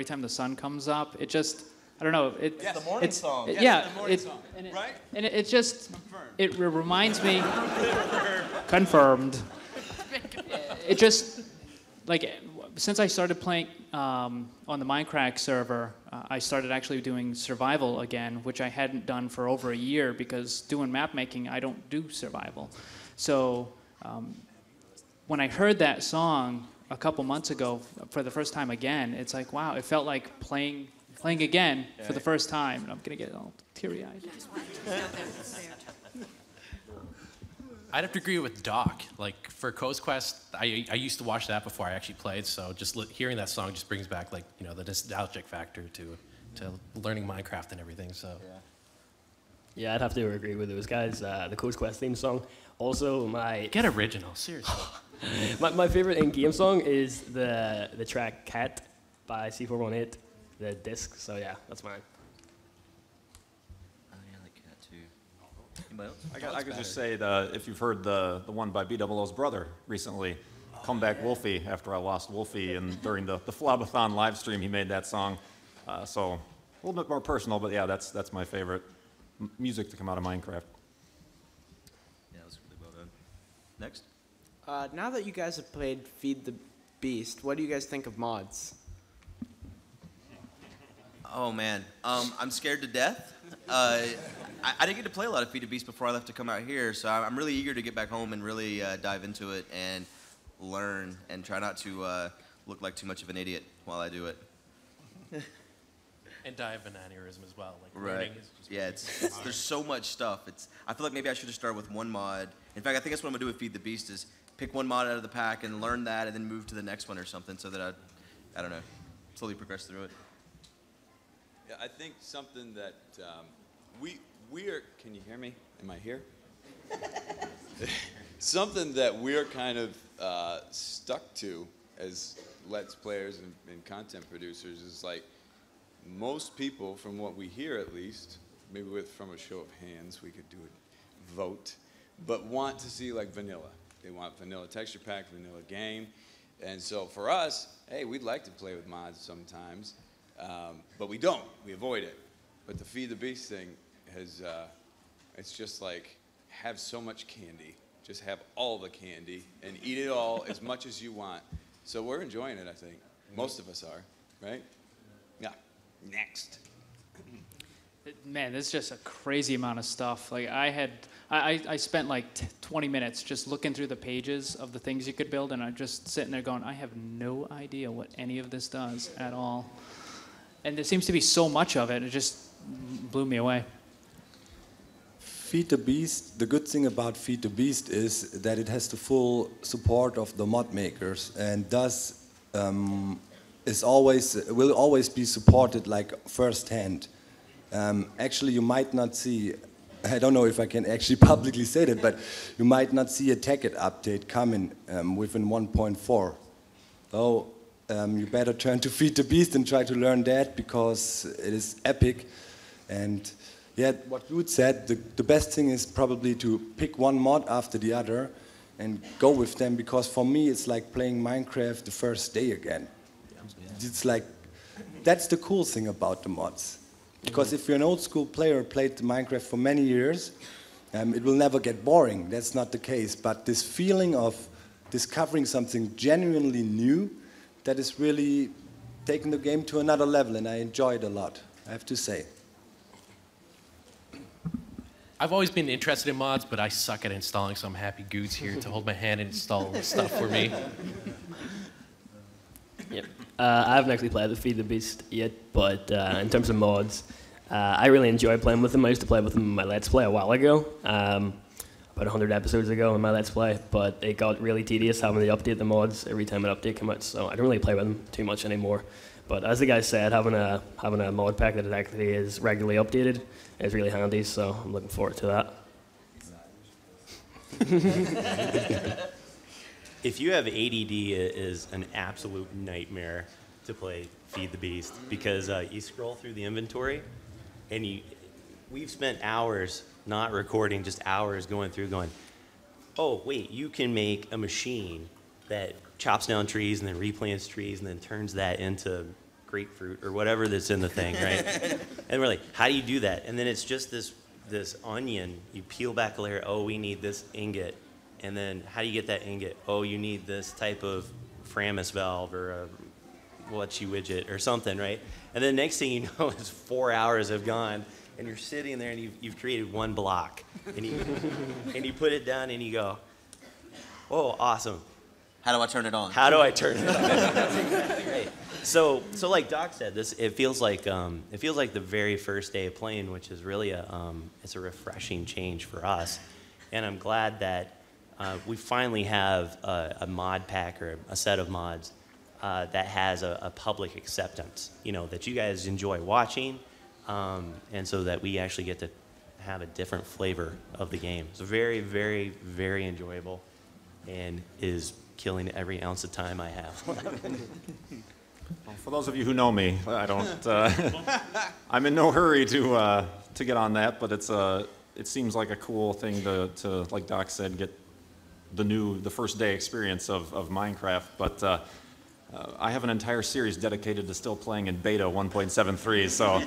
every time the sun comes up. It just, I don't know. It's the morning song. Yeah, the morning song. Right? And it just, Confirmed. it reminds me, confirmed. It just, like, since I started playing on the Minecraft server, I started actually doing survival again, which I hadn't done for over a year because doing map making, I don't do survival. So when I heard that song a couple months ago for the first time again, it's like, wow, it felt like playing again for the first time, and I'm gonna get all teary-eyed. I'd have to agree with Doc. Like for Coast Quest, I used to watch that before I actually played, so just hearing that song just brings back like the nostalgic factor to learning Minecraft and everything. So yeah, I'd have to agree with those guys. The Coast Quest theme song. Also, get original, seriously. my favorite in-game song is the track "Cat" by C418, the disc. So yeah, that's mine. I could just say if you've heard the one by B00's brother recently, Come Back Wolfie, after I lost Wolfie, and during the Flobathon live stream he made that song. So a little bit more personal, but yeah, that's my favorite music to come out of Minecraft. Yeah, that's really well done. Next? Now that you guys have played Feed the Beast, what do you guys think of mods? Oh man, I'm scared to death. I didn't get to play a lot of Feed the Beast before I left to come out here, so I'm really eager to get back home and really dive into it and learn and try not to look like too much of an idiot while I do it. And die of an aneurysm as well. Like Right. Yeah, there's so much stuff. I feel like maybe I should have started with one mod. In fact, I think that's what I'm gonna do with Feed the Beast is pick one mod out of the pack and learn that, and then move to the next one or something, so that I don't know, slowly progress through it. Yeah, I think something that we are, can you hear me? Am I here? Something that we're kind of stuck to as Let's players and content producers is like most people, from what we hear at least, maybe from a show of hands, we could do a vote, but want to see like vanilla. They want vanilla texture pack, vanilla game. And so for us, hey, we'd like to play with mods sometimes, but we don't. We avoid it. But the Feed the Beast thing has, it's just like, have so much candy. Just have all the candy and eat it all as much as you want. So we're enjoying it, I think. Most of us are, right? Yeah. Next. Man, there's just a crazy amount of stuff. Like I spent like 20 minutes just looking through the pages of the things you could build, and I'm just sitting there going, I have no idea what any of this does at all. And there seems to be so much of it. It just blew me away. Feed the Beast, the good thing about Feed the Beast is that it has the full support of the mod makers, and thus will always be supported like firsthand. Actually, you might not see, I don't know if I can actually publicly say that, but you might not see a Tekkit update coming within 1.4. So you better turn to Feed the Beast and try to learn that, because it is epic. And yeah, what Ruud said, the best thing is probably to pick one mod after the other and go with them, because for me it's like playing Minecraft the first day again. It's like, that's the cool thing about the mods. Because if you're an old school player, played Minecraft for many years, it will never get boring. That's not the case. But this feeling of discovering something genuinely new, that is really taking the game to another level, and I enjoy it a lot, I have to say. I've always been interested in mods, but I suck at installing, so I'm happy Goot's here to hold my hand and install stuff for me. Yep. I haven't actually played the Feed the Beast yet, but in terms of mods, I really enjoy playing with them. I used to play with them in my Let's Play a while ago, about 100 episodes ago in my Let's Play, but it got really tedious having to update the mods every time an update came out, so I don't really play with them too much anymore. But as the guys said, having a mod pack that actually is regularly updated is really handy, so I'm looking forward to that. If you have ADD, it is an absolute nightmare to play Feed the Beast, because you scroll through the inventory, and we've spent hours not recording, just hours going through going, oh, wait, you can make a machine that chops down trees and then replants trees and then turns that into grapefruit or whatever that's in the thing, right? And we're like, how do you do that? And then it's just this onion. You peel back a layer. Oh, we need this ingot. And then how do you get that ingot? Oh, you need this type of Framis valve or a whatchy widget or something, right? And then next thing you know is 4 hours have gone, and you're sitting there and you've created one block, and you put it down and you go, oh, awesome. How do I turn it on? How do I turn it on? That's exactly right. So like Doc said, it feels like the very first day of playing, which is really it's a refreshing change for us, and I'm glad that we finally have a mod pack or a set of mods that has a public acceptance, that you guys enjoy watching, and so that we actually get to have a different flavor of the game. It's very, very, very enjoyable, and is killing every ounce of time I have. Well, for those of you who know me, I don't. I'm in no hurry to get on that, but it seems like a cool thing to like Doc said, get the first day experience of Minecraft. But I have an entire series dedicated to still playing in beta 1.73, so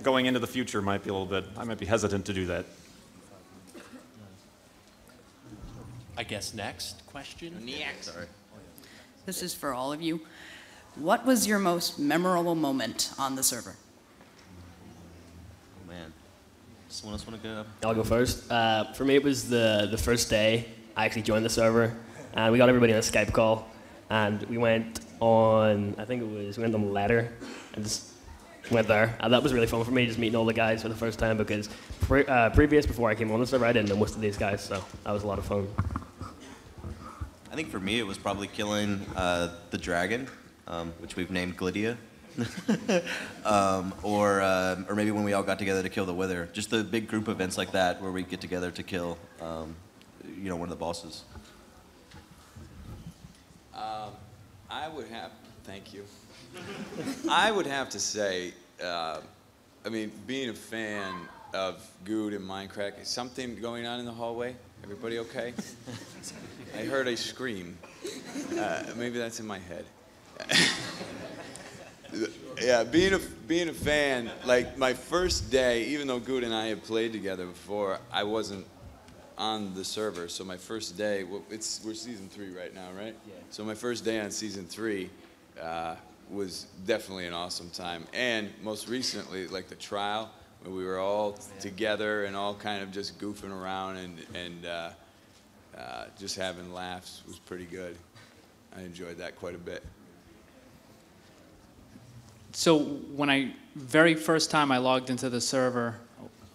going into the future might be I might be hesitant to do that. I guess next question. Sorry. This is for all of you. What was your most memorable moment on the server? Oh, man. Someone else want to go? I'll go first. For me, it was the first day I actually joined the server, and we got everybody on a Skype call, and we went on, we went on the ladder, and just went there. And that was really fun for me, just meeting all the guys for the first time, because before I came on the server, I didn't know most of these guys, so that was a lot of fun. I think for me it was probably killing the dragon, which we've named Glydia. Or maybe when we all got together to kill the Wither. Just the big group events like that where we get together to kill one of the bosses. Thank you. I would have to say, being a fan of Good and Minecraft, is something going on in the hallway? Everybody okay? I heard a scream. Maybe that's in my head. Yeah, being a fan, like my first day, even though Good and I had played together before, I wasn't on the server. So my first day, we're season 3 right now, right? Yeah. So my first day on season 3 was definitely an awesome time. And most recently, like the trial, where we were all together and all kind of just goofing around and just having laughs was pretty good. I enjoyed that quite a bit. So when very first time I logged into the server,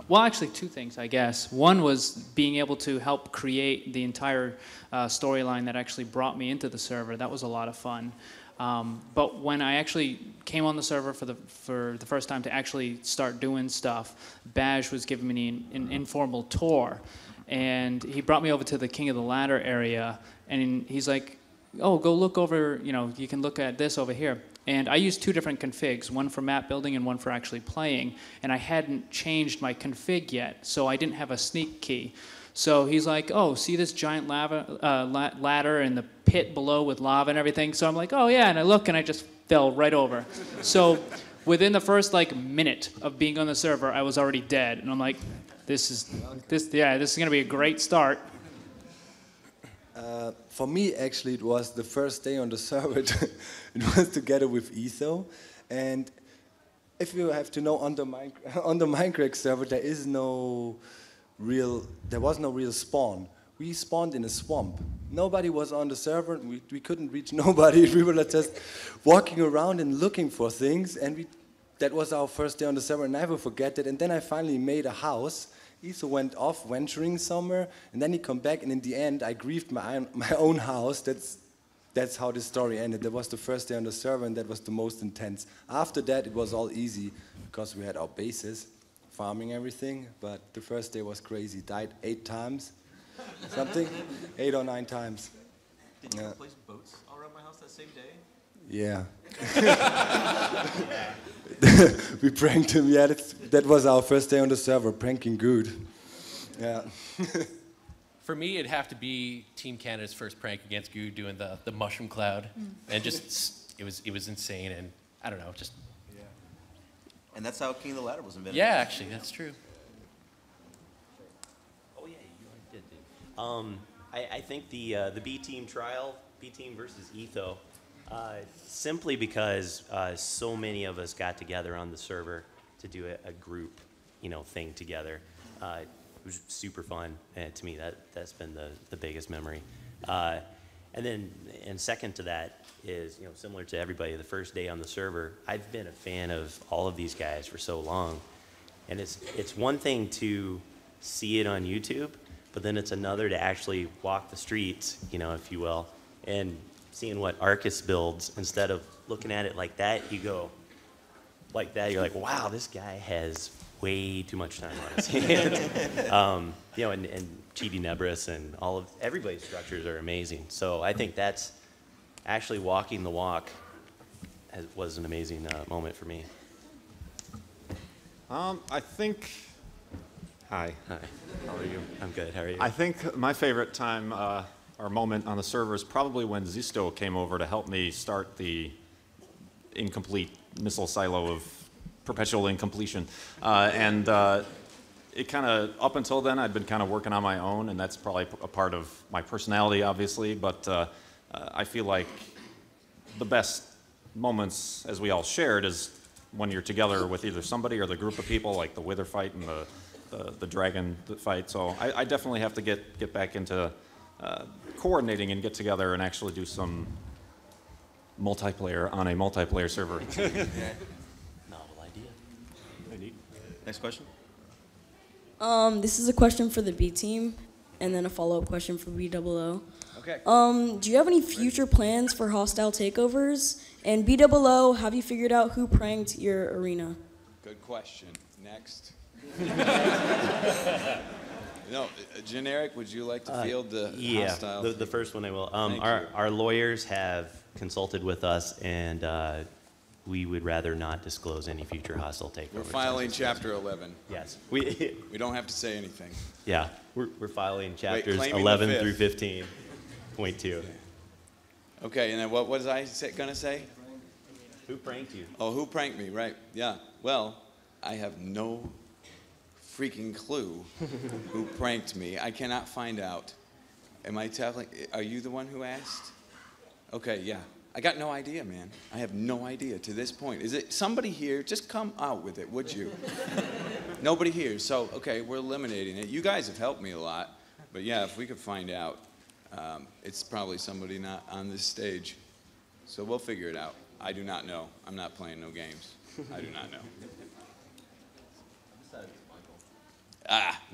well, actually 2 things, I guess. One was being able to help create the entire storyline that actually brought me into the server. That was a lot of fun. But when I actually came on the server for the first time to actually start doing stuff, Baj was giving me an informal tour, and he brought me over to the King of the Ladder area, and he's like, "Oh, go look over. You can look at this over here." And I used 2 different configs, one for map building and one for actually playing, and I hadn't changed my config yet, so I didn't have a sneak key. So he's like, "Oh, see this giant ladder and the pit below with lava and everything?" So I'm like, "Oh yeah," and I look and I just fell right over. So within the first minute of being on the server, I was already dead, and I'm like, this is gonna be a great start. For me, actually, it was the first day on the server. It was together with Etho, and if you have to know, on the Minecraft server, there was no real spawn. We spawned in a swamp. Nobody was on the server. We couldn't reach nobody. We were just walking around and looking for things, and that was our first day on the server. I never forget that. And then I finally made a house. Etho went off venturing somewhere, and then he come back, and in the end, I grieved my own house. That's how the story ended. That was the first day on the server, and that was the most intense. After that, it was all easy, because we had our bases, farming everything, but the first day was crazy. Died 8 times, something, 8 or 9 times. Did you place boats all around my house that same day? Yeah. We pranked him. Yeah, that was our first day on the server, pranking Good. Yeah. For me, it'd have to be Team Canada's first prank against Good, doing the mushroom cloud, and just it was insane, and I don't know, just. And that's how King of the Ladder was invented. Yeah, actually, that's true. Oh yeah, you already did. I think the B team trial, B team versus Etho, simply because so many of us got together on the server to do a group, thing together. It was super fun, and to me that's been the biggest memory. And second to that is, similar to everybody, the first day on the server, I've been a fan of all of these guys for so long. And it's one thing to see it on YouTube, but then it's another to actually walk the streets, if you will, and seeing what Arcus builds. Instead of looking at it like that, you go like that, you're like, wow, this guy has way too much time on his hands. And Chidi Nebris and everybody's structures are amazing. So I think that's actually walking the walk was an amazing moment for me. I think. Hi. Hi. How are you? I'm good. How are you? I think my favorite time or moment on the server is probably when Zisto came over to help me start the incomplete missile silo of perpetual incompletion. It kind of, up until then, I'd been kind of working on my own, and that's probably a part of my personality, obviously, but I feel like the best moments, as we all shared, is when you're together with either somebody or the group of people, like the Wither fight and the dragon fight. So I definitely have to get back into coordinating and get together and actually do some multiplayer on a multiplayer server. Novel idea. Neat. Next question. This is a question for the B team, and then a follow-up question for BOO. Okay. Do you have any future plans for hostile takeovers? And BOO, have you figured out who pranked your arena? Good question. Next. No, generic, would you like to field the hostile? Yeah, the first one I will. Thank you. Our lawyers have consulted with us, and we would rather not disclose any future hostile takeovers. We're filing Chapter 11. Yes. We don't have to say anything. Yeah, we're filing chapters claiming the 11 fifth. through 15.2. Okay, and then what was I going to say? Who pranked you? Oh, who pranked me, right. Yeah, well, I have no freaking clue who pranked me. I cannot find out. Am I telling, are you the one who asked? Okay, yeah. I got no idea, man. I have no idea to this point. Is it somebody here? Just come out with it, would you? Nobody here. So, okay, we're eliminating it. You guys have helped me a lot. But yeah, if we could find out, it's probably somebody not on this stage. So we'll figure it out. I do not know. I'm not playing no games. I do not know.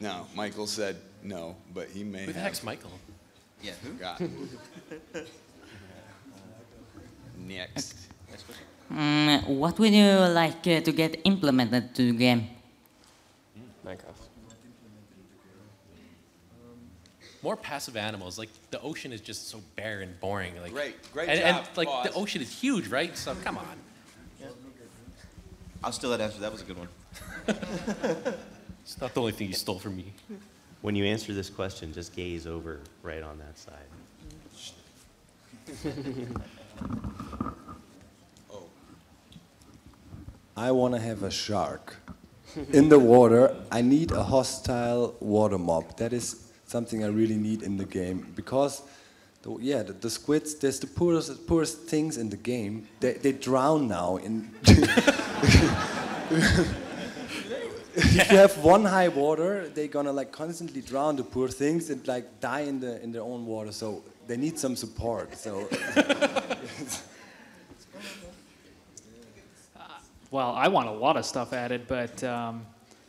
No. Michael said no, but he may Who the have. heck's Michael? Yeah, who? Forgot. Next. Next question. What would you like to get implemented to the game? Minecraft. More passive animals. Like the ocean is just so bare and boring. Like Great and job. like Pause. the ocean is huge, right? So come on. I'll steal that answer. That was a good one. It's not the only thing you stole from me. When you answer this question, just gaze over right on that side. Oh. I want to have a shark in the water. I need a hostile water mob. That is something I really need in the game because, the squids. There's the poorest things in the game. They drown now in. If you have one high water, they're gonna like constantly drown, the poor things, and like die in their own water. So they need some support. So. Well, I want a lot of stuff added, but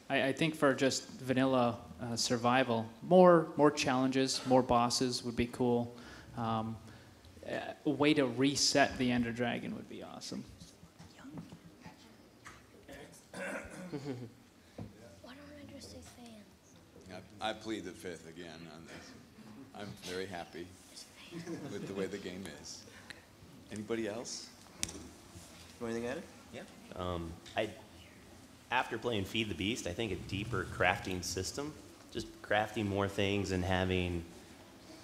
I think for just vanilla survival, more challenges, more bosses would be cool. A way to reset the Ender Dragon would be awesome. I plead the fifth again on this. I'm very happy with the way the game is. Anybody else? Anything added? Yeah. After playing Feed the Beast, I think a deeper crafting system, just crafting more things and having,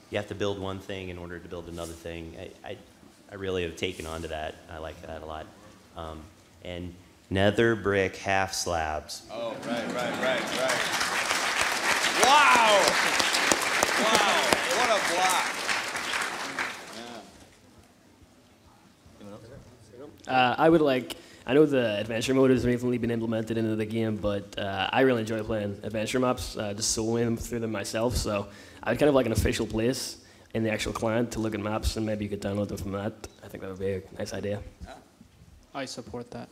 you have to build one thing in order to build another thing. I really have taken on to that. I like that a lot. and nether brick half slabs. Oh, right. Wow! Wow, what a block. I would like, I know the adventure mode has recently been implemented into the game, but I really enjoy playing adventure maps, just soloing them through them myself, so I'd kind of like an official place in the actual client to look at maps, and maybe you could download them from that. I think that would be a nice idea. I support that.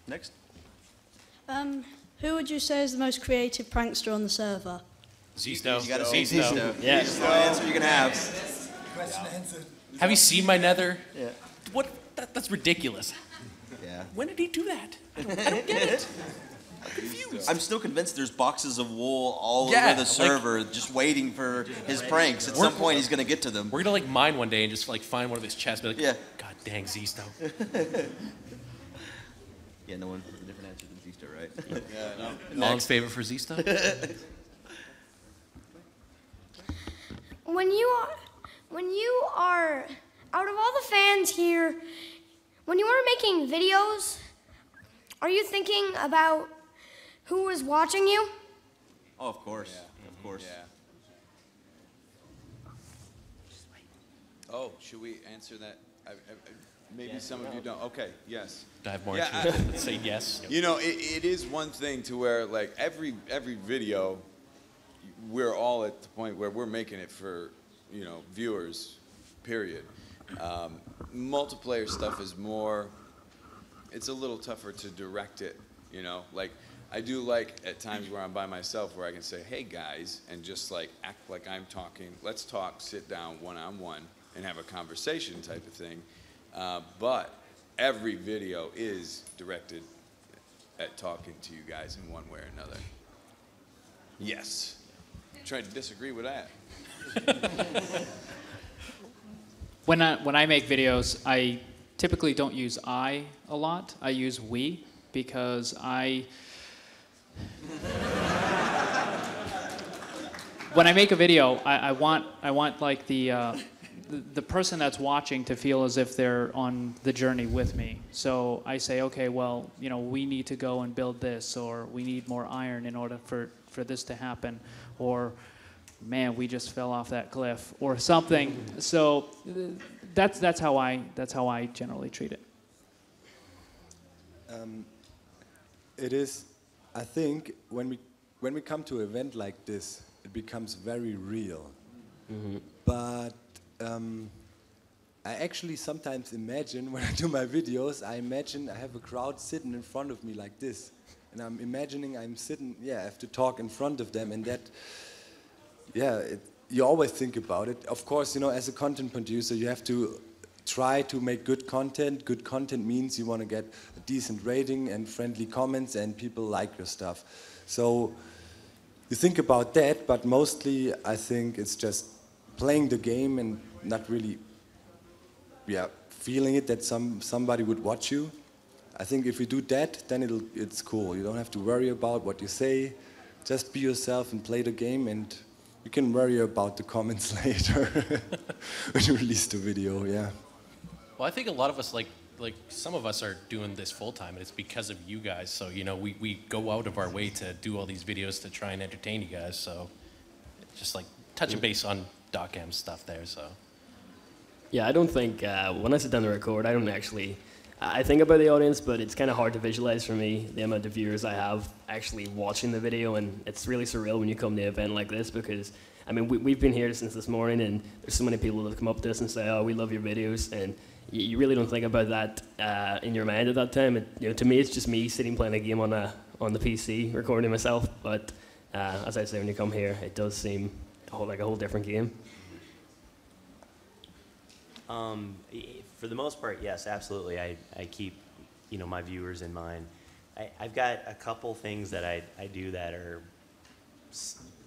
Next. Who would you say is the most creative prankster on the server? Zisto. You gotta say Zisto. Yeah. That's the answer you can have. Question answered. Have you seen my nether? Yeah. What? That's ridiculous. Yeah. When did he do that? I don't get it. I'm confused. I'm still convinced there's boxes of wool all Yeah, over the like- server just waiting for his pranks. At some point, he's gonna get to them. We're gonna like mine one day and just like find one of his chests. Be like, Yeah. God dang, Zisto. Yeah, no one has a different answer than Zisto, right? Yeah, no. All in favor for Zisto? When you are out of all the fans here, when you are making videos, are you thinking about who is watching you? Oh, of course. Of course. Yeah. Oh, should we answer that? Maybe some of you don't. Okay, yes. Do I have more Yeah, to it? Say yes. You know, it is one thing to where, like, every video, we're all at the point where we're making it for, you know, viewers, period. Multiplayer stuff is more, it's a little tougher to direct it, you know? Like, I do like at times where I'm by myself where I can say, hey guys, and just like act like I'm talking. Let's talk, sit down one-on-one and have a conversation type of thing. But every video is directed at talking to you guys in one way or another. Yes. Trying to disagree with that. When I make videos, I typically don't use I a lot. I use we because when I make a video, I want like the person that's watching to feel as if they're on the journey with me. So I say, okay, well, you know, we need to go and build this, or we need more iron in order for this to happen, or man, we just fell off that cliff, or something. So that's how I generally treat it. It is, I think, when we come to an event like this, it becomes very real. Mm-hmm. But I actually sometimes imagine, when I do my videos, I imagine I have a crowd sitting in front of me like this. And I'm imagining I'm sitting, I have to talk in front of them, and that, you always think about it. Of course, you know, as a content producer, you have to try to make good content. Good content means you want to get a decent rating and friendly comments, and people like your stuff. So you think about that, but mostly I think it's just playing the game and not really, feeling it that somebody would watch you. I think if you do that, then it's cool. You don't have to worry about what you say. Just be yourself and play the game, and you can worry about the comments later when you release the video. Yeah. Well, I think a lot of us, like some of us are doing this full time, and it's because of you guys. So, you know, we go out of our way to do all these videos to try and entertain you guys. So, just like touching base on DocAm stuff there. So. Yeah, I don't think, when I sit down to record, I don't actually, I think about the audience, but it's kind of hard to visualize for me the amount of viewers I have actually watching the video, and it's really surreal when you come to an event like this because, I mean, we've been here since this morning, and there's so many people that come up to us and say, oh, we love your videos, and you really don't think about that in your mind at that time. To me, it's just me sitting playing a game on the PC, recording myself, but as I say, when you come here, it does seem like a whole different game. For the most part, yes, absolutely. I keep, you know, my viewers in mind. I've got a couple things that I do that are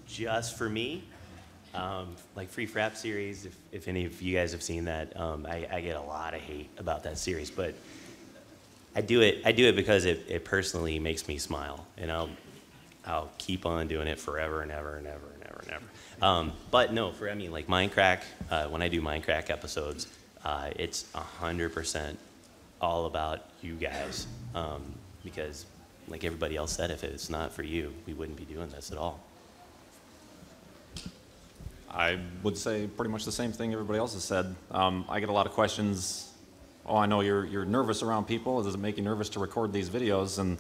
just for me. Like Free Frap series, if any of you guys have seen that, I get a lot of hate about that series, but I do it because it personally makes me smile, and I'll keep on doing it forever and ever and ever and ever and ever. But no, like Minecraft, when I do Minecraft episodes, it's 100% all about you guys. Because, like everybody else said, if it's not for you, we wouldn't be doing this at all. I would say pretty much the same thing everybody else has said. I get a lot of questions. Oh, I know you're nervous around people. Does it make you nervous to record these videos? And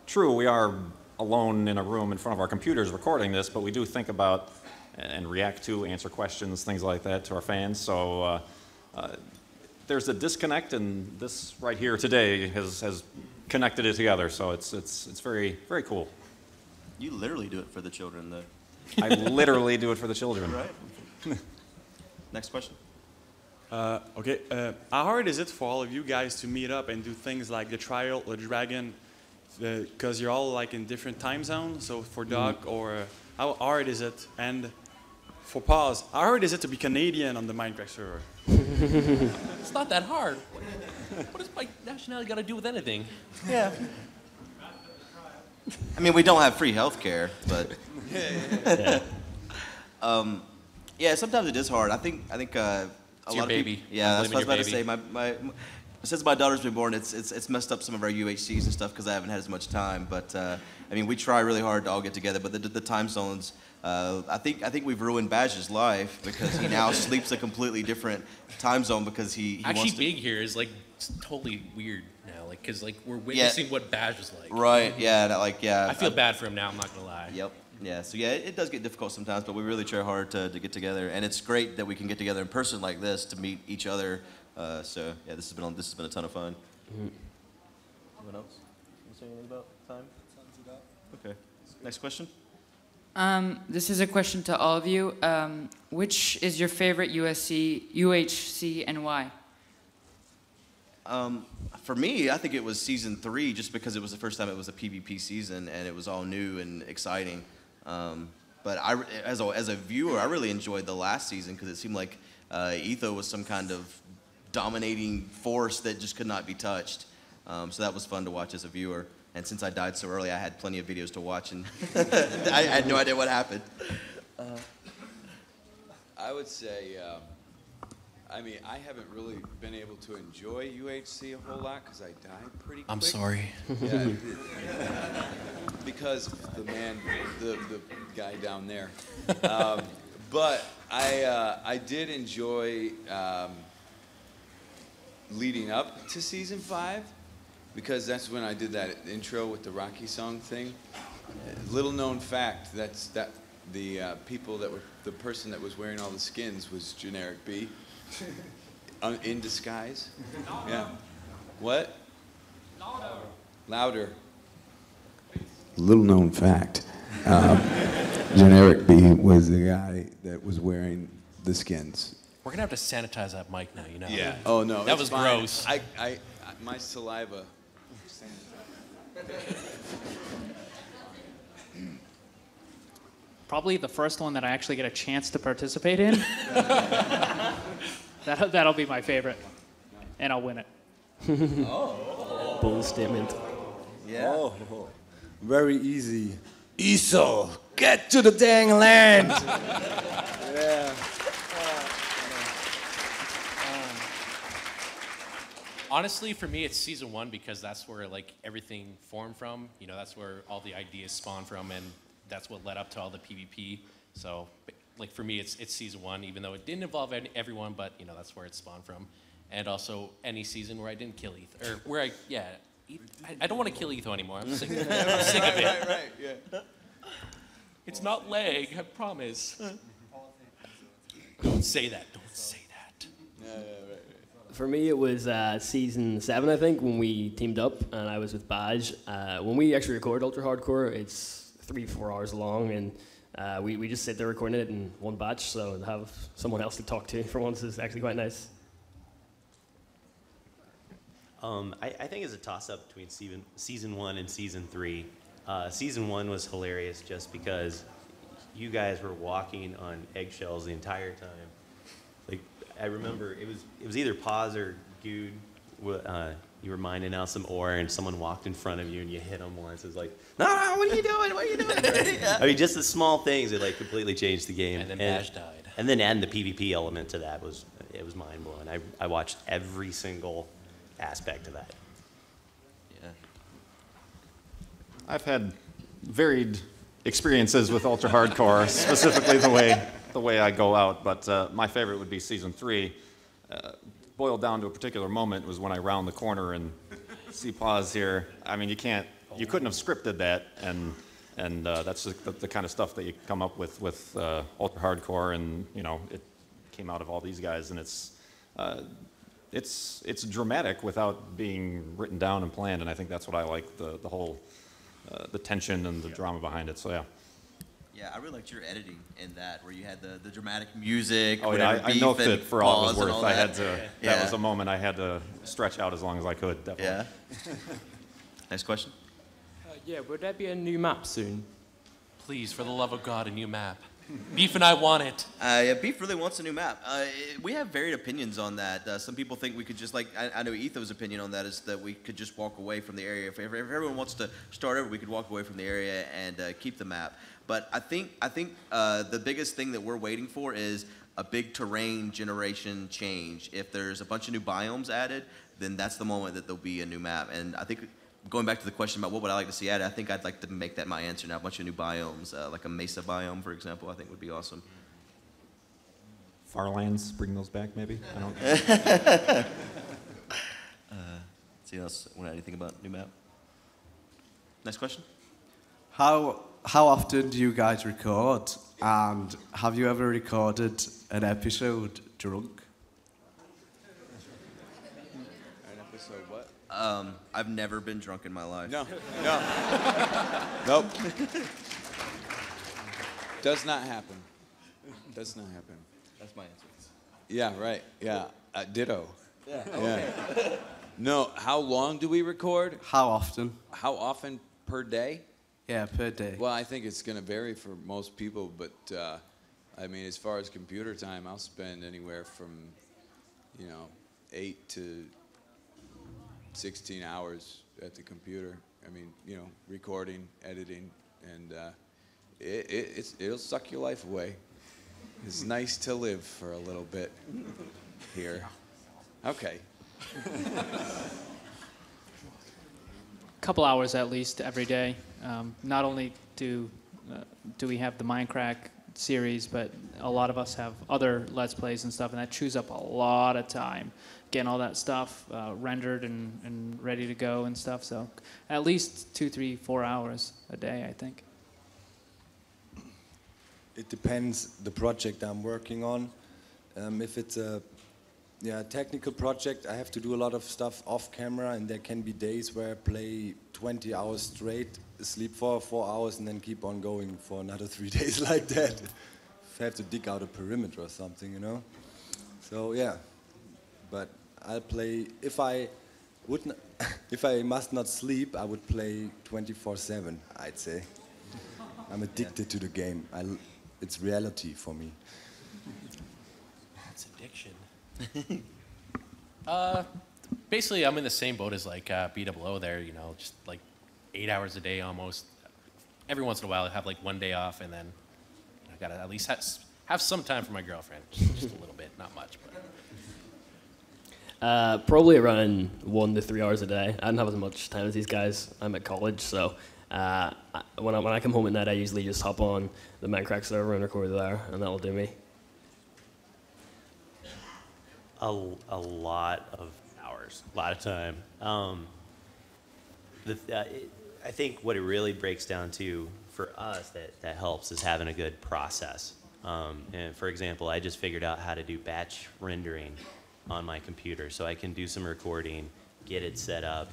true, we are alone in a room in front of our computers recording this, but we do think about and react to, answer questions, things like that to our fans. So there's a disconnect, and this right here today has connected it together. So it's very, very cool. You literally do it for the children, though. I literally do it for the children. Right. Next question. Okay. How hard is it for all of you guys to meet up and do things like the trial or dragon? Because you're all like in different time zones. So for Doc, or how hard is it? And for Paz, how hard is it to be Canadian on the Minecraft server? It's not that hard. What does my nationality got to do with anything? Yeah. I mean, we don't have free health care, but yeah, sometimes it is hard. I think a lot of baby. people. Yeah, that's what I was about baby. to say. Since my daughter's been born, it's messed up some of our UHCs and stuff because I haven't had as much time. But I mean, we try really hard to all get together. But the time zones, I think we've ruined Baj's life because he now sleeps a completely different time zone because he Actually, wants to. being here is like totally weird now, like because like we're witnessing what Baj was like. Right. Yeah. I feel bad for him now. I'm not gonna lie. Yep. Yeah. So yeah, it does get difficult sometimes, but we really try hard to get together, and it's great that we can get together in person like this to meet each other. So yeah, this has been a ton of fun. Anyone else? Want to say anything about time? Okay. Next question. This is a question to all of you. Which is your favorite UHC, and why? For me, I think it was season 3, just because it was the first time it was a PvP season and it was all new and exciting. But as a viewer, I really enjoyed the last season because it seemed like Etho was some kind of dominating force that just could not be touched. So that was fun to watch as a viewer. And since I died so early, I had plenty of videos to watch, and I had no idea what happened. I would say, I mean, I haven't really been able to enjoy UHC a whole lot because I died pretty quick. I'm sorry. Yeah, because the guy down there. But I did enjoy leading up to season 5. Because that's when I did that intro with the Rocky song thing. Little known fact, the person that was wearing all the skins was Generic B. In disguise. Yeah. What? Louder. Little known fact. Generic B was the guy that was wearing the skins. We're gonna have to sanitize that mic now, you know. Yeah. Oh no. That was fine. gross. My saliva. Probably the first one that I actually get a chance to participate in. That'll be my favorite, and I'll win it. Oh. Bold statement. Yeah. Oh. Very easy. Esau, get to the dang land. Yeah. Honestly, for me, it's season 1 because that's where like everything formed from. You know, that's where all the ideas spawned from, and that's what led up to all the PvP. So, like for me, it's season 1, even though it didn't involve everyone, but you know that's where it spawned from. And also any season where I didn't kill Etho, or where I don't want to kill Etho anymore. I'm sick. I'm sick of it. Right. Yeah. It's not leg, I promise. Don't say that. Don't say that. For me, it was season 7, I think, when we teamed up, and I was with Baj. When we actually record Ultra Hardcore, it's 3-4 hours long, and we just sit there recording it in one batch, so to have someone else to talk to for once is actually quite nice. I think it's a toss-up between season 1 and season 3. Season 1 was hilarious just because you guys were walking on eggshells the entire time. Like, I remember it was either Paz or Good. You were mining out some ore and someone walked in front of you and you hit them once. It was like, no, what are you doing? What are you doing? I mean, just the small things that like completely changed the game. And then Bash died. And then adding the PvP element to that was mind blowing. I watched every single aspect to that. Yeah. I've had varied experiences with ultra hardcore, specifically the way I go out. But my favorite would be season 3. Boiled down to a particular moment was when I round the corner and see Pause here. I mean, you couldn't have scripted that, and that's the kind of stuff that you come up with ultra hardcore, and you know it came out of all these guys, and it's dramatic without being written down and planned, and I think that's what I like, the whole the tension and the drama behind it. So yeah. Yeah, I really liked your editing in that, where you had the dramatic music. Oh yeah, I milked it for all it was worth. I had to. Yeah. That was a moment I had to stretch out as long as I could. Definitely. Yeah. Next question. Yeah, would there be a new map soon? Please, for the love of God, a new map. Beef and I want it. Yeah, Beef really wants a new map. We have varied opinions on that. Some people think we could just, like, I know Etho's opinion on that is that we could just walk away from the area. If everyone wants to start over, we could walk away from the area and keep the map. But I think the biggest thing that we're waiting for is a big terrain generation change. If there's a bunch of new biomes added, then that's the moment that there'll be a new map. And I think, going back to the question about what would I like to see added, I think I'd like to make that my answer now. A bunch of new biomes, like a mesa biome, for example, I think would be awesome. Farlands, bring those back maybe? I don't See else want to add anything about new map? Next question. How often do you guys record? And have you ever recorded an episode drunk? An episode what? I've never been drunk in my life. No. Nope. Does not happen. Does not happen. That's my answer. Yeah, right. Yeah. Ditto. Yeah. Okay. No, how long do we record? How often? How often per day? Yeah, per day. Well, I think it's going to vary for most people, but I mean, as far as computer time, I'll spend anywhere from, 8 to 16 hours at the computer. I mean, recording, editing, and it'll suck your life away. It's nice to live for a little bit here. Okay. Couple hours at least every day. Not only do we have the Minecraft series, but a lot of us have other Let's Plays and stuff, and that chews up a lot of time getting all that stuff rendered and ready to go and stuff. So at least 2, 3, 4 hours a day, I think. It depends the project I'm working on. If it's a technical project, I have to do a lot of stuff off camera, and there can be days where I play 20 hours straight, sleep for 4 hours, and then keep on going for another 3 days like that. If I have to dig out a perimeter or something, So yeah, but I'll play, if I must not sleep, I would play 24/7, I'd say. I'm addicted to the game. It's reality for me. It's addiction. Basically, I'm in the same boat as like BWO there, just like 8 hours a day almost. Every once in a while, I have like one day off, and then I gotta at least have some time for my girlfriend, just a little bit, not much. But. Probably around 1 to 3 hours a day. I don't have as much time as these guys. I'm at college, so when I come home at night, I usually just hop on the MineCon server and record there, and that'll do me. A lot of hours, a lot of time. I think what it really breaks down to for us that helps is having a good process. And for example, I just figured out how to do batch rendering on my computer, so I can do some recording, get it set up,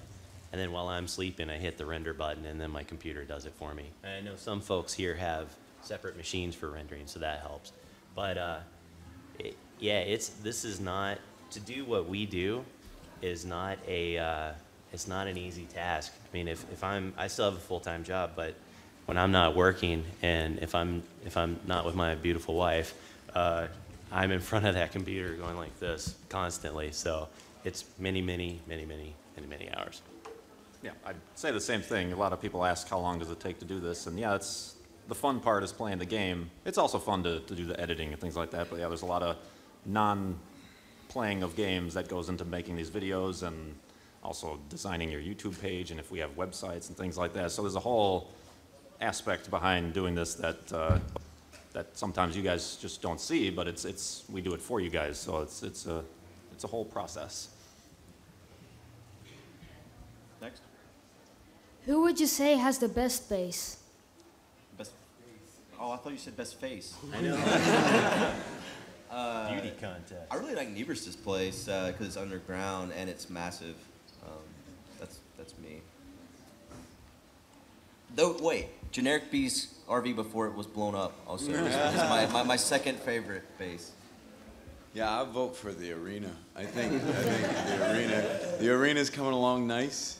and then while I'm sleeping, I hit the render button, and then my computer does it for me. And I know some folks here have separate machines for rendering, so that helps. But this is not, to do what we do is not it's not an easy task. I mean, I still have a full-time job, but when I'm not working, and if I'm not with my beautiful wife, I'm in front of that computer going like this constantly. So it's many hours. Yeah, I'd say the same thing. A lot of people ask how long does it take to do this, and yeah, the fun part is playing the game. It's also fun to do the editing and things like that, but yeah, there's a lot of non-playing of games that goes into making these videos, and also designing your YouTube page, and if we have websites and things like that. So there's a whole aspect behind doing this that that sometimes you guys just don't see, but we do it for you guys. So it's a whole process. Next. Who would you say has the best bass? Best. Oh, I thought you said best face. I know. Beauty contest. I really like Niebuhr's place because it's underground and it's massive. That's me. Though wait, Generic Beast RV before it was blown up. Also, is my second favorite bass. Yeah, I vote for the arena. I think the arena's coming along nice,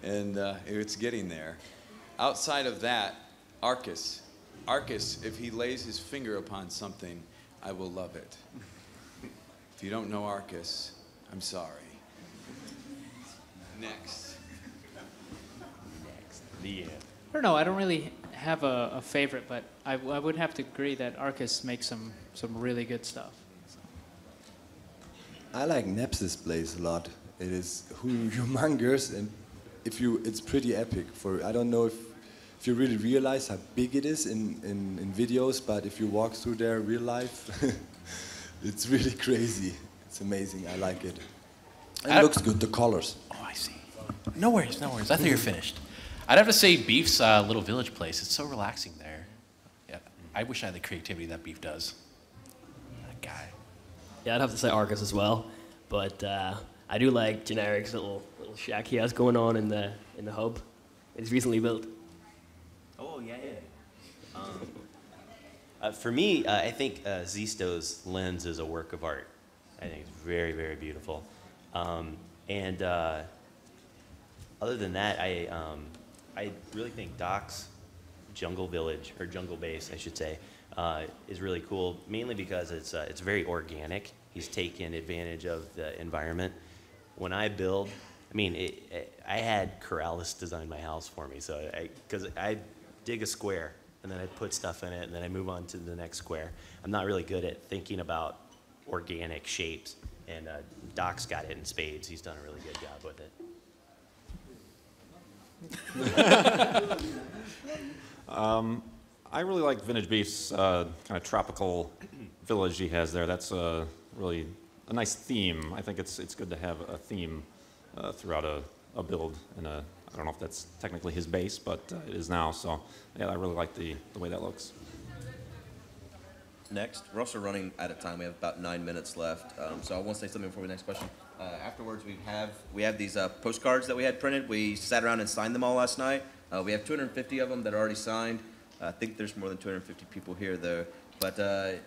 and it's getting there. Outside of that, Arcus, if he lays his finger upon something, I will love it. If you don't know Arcus, I'm sorry. Next. The I don't know. I don't really have a favorite, but I would have to agree that Arcus makes some really good stuff. So. I like Nepsis' place a lot. It is humongous, and it's pretty epic. I don't know if you really realize how big it is in videos, but if you walk through there real life, it's really crazy. It's amazing. I like it. It looks good. The colors. Oh, I see. No worries, no worries. I thought you were finished. I'd have to say Beef's little village place. It's so relaxing there. Yeah, I wish I had the creativity that Beef does. That guy. Yeah, I'd have to say Arcus as well, but I do like Generic's little shack he has going on in the hub. It's recently built. Oh yeah. For me, I think Zisto's lens is a work of art. I think it's very, very beautiful. And other than that, I really think Doc's Jungle Village, or Jungle Base, I should say, is really cool, mainly because it's very organic. He's taken advantage of the environment. When I build, I mean, I had Corrales design my house for me, so because I dig a square, and then I put stuff in it, and then I move on to the next square. I'm not really good at thinking about organic shapes, and Doc's got it in spades. He's done a really good job with it. I really like Vintage Beef's kind of tropical village he has there. That's really a nice theme. I think it's good to have a theme throughout a build. And I don't know if that's technically his base, but it is now. So yeah, I really like the way that looks. Next, we're also running out of time. We have about 9 minutes left. So I want to say something before the next question. Afterwards, we have these postcards that we had printed. We sat around and signed them all last night. We have 250 of them that are already signed. I think there's more than 250 people here, though. But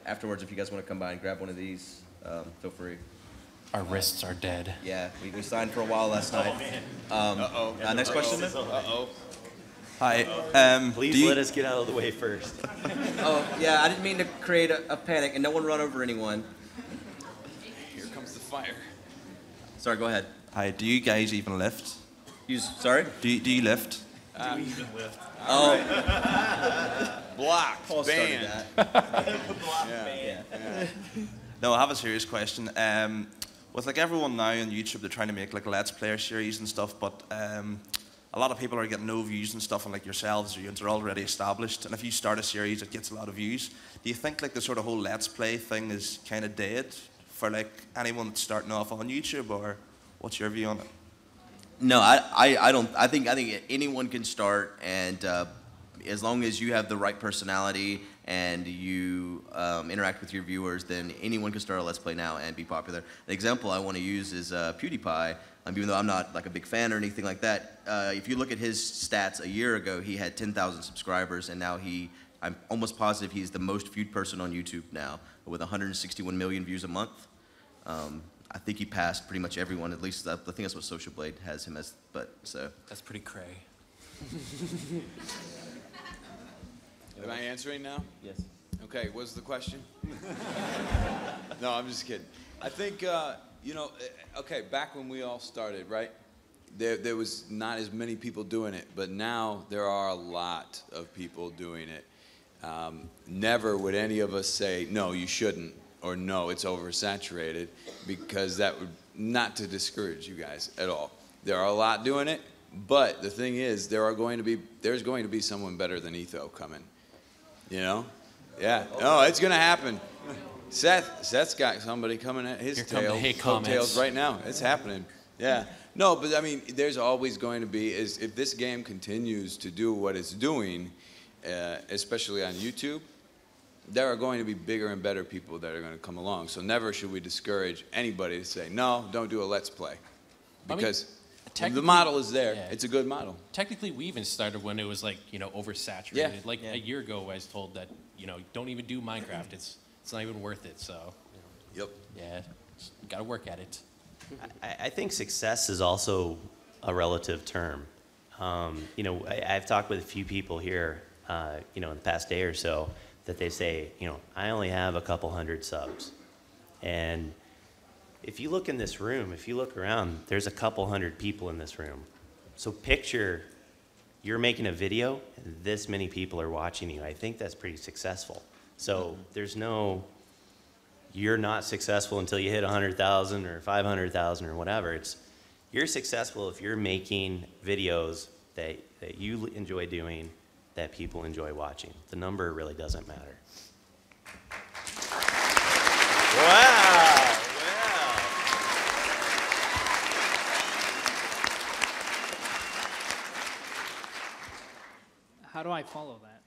afterwards, if you guys want to come by and grab one of these, feel free. Our wrists are dead. Yeah, we signed for a while last night. Next question, then? Hi. Please let us get out of the way first. Oh, yeah, I didn't mean to create a panic, and no one run over anyone. Here comes the fire. Sorry, go ahead. Hi, do you guys even lift? Sorry? Do you lift? Do we even lift? Oh. Blocked. Paul started that. Yeah. No, I have a serious question. With like everyone now on YouTube, they're trying to make like Let's Player series and stuff, but a lot of people are getting no views and stuff, and like yourselves, you're already established. And if you start a series, it gets a lot of views. Do you think like the sort of whole Let's Play thing is kind of dead for like anyone that's starting off on YouTube, or what's your view on it? No, I don't. I think anyone can start, and as long as you have the right personality and you interact with your viewers, then anyone can start a Let's Play now and be popular. An example I want to use is PewDiePie. Even though I'm not like a big fan or anything like that, if you look at his stats a year ago, he had 10,000 subscribers, and now I'm almost positive he's the most viewed person on YouTube now, with 161 million views a month. I think he passed pretty much everyone. At least I think that's what Social Blade has him as. But so that's pretty cray. Am I answering now? Yes. Okay. What's the question? No, I'm just kidding. I think okay. Back when we all started, right? There was not as many people doing it, but now there are a lot of people doing it. Never would any of us say, no, you shouldn't, or no, it's oversaturated, because that would not to discourage you guys at all. There are a lot doing it, but the thing is, there's going to be someone better than Etho coming. You know? Yeah. No, it's going to happen. Seth's got somebody coming at his tails right now. It's happening. Yeah. No, but I mean, there's always going to be, if this game continues to do what it's doing, especially on YouTube, there are going to be bigger and better people that are going to come along. So never should we discourage anybody to say, no, don't do a Let's Play. Because the model is there. Yeah. It's a good model. Technically, we even started when it was like, oversaturated. Yeah. Like a year ago, I was told that, don't even do Minecraft. It's not even worth it. So, yep. Yeah, got to work at it. I think success is also a relative term. I've talked with a few people here, in the past day or so, that they say, I only have a couple hundred subs. And if you look in this room, if you look around, there's a couple hundred people in this room. So picture you're making a video and this many people are watching you. I think that's pretty successful. So there's no, you're not successful until you hit 100,000 or 500,000 or whatever. You're successful if you're making videos that you enjoy doing, that people enjoy watching. The number really doesn't matter. Wow. How do I follow that?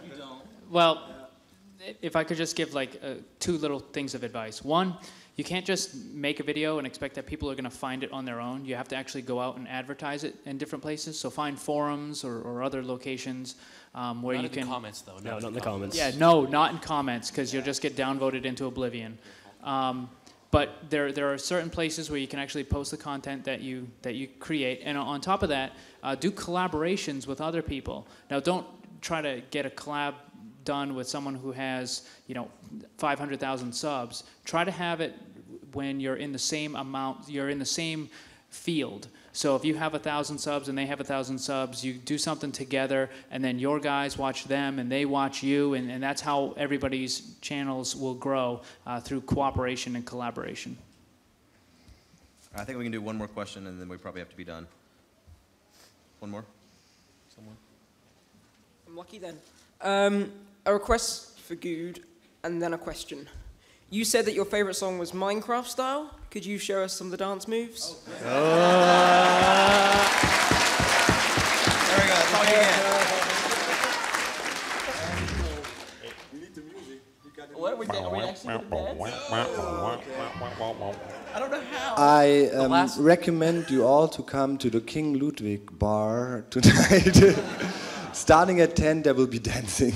You don't. Well, if I could just give like two little things of advice. One, you can't just make a video and expect that people are going to find it on their own. You have to actually go out and advertise it in different places. So find forums or other locations where not you can. Not in the comments, though. No, not in the comments. Yeah, no, not in comments, because you'll just get downvoted into oblivion. But there are certain places where you can actually post the content that you create, and on top of that, do collaborations with other people. Now, don't try to get a collab done with someone who has 500,000 subs. Try to have it when you're in the same amount, you're in the same field. So if you have 1,000 subs and they have 1,000 subs, you do something together, and then your guys watch them and they watch you, and that's how everybody's channels will grow through cooperation and collaboration. I think we can do one more question and then we probably have to be done. One more? Someone? I'm lucky then. A request for Good and then a question. You said that your favorite song was Minecraft style. Could you show us some of the dance moves? There we go. That's all you get. You need the music. What are we actually going to dance? I don't know how. I recommend you all to come to the King Ludwig bar tonight. Starting at 10, there will be dancing.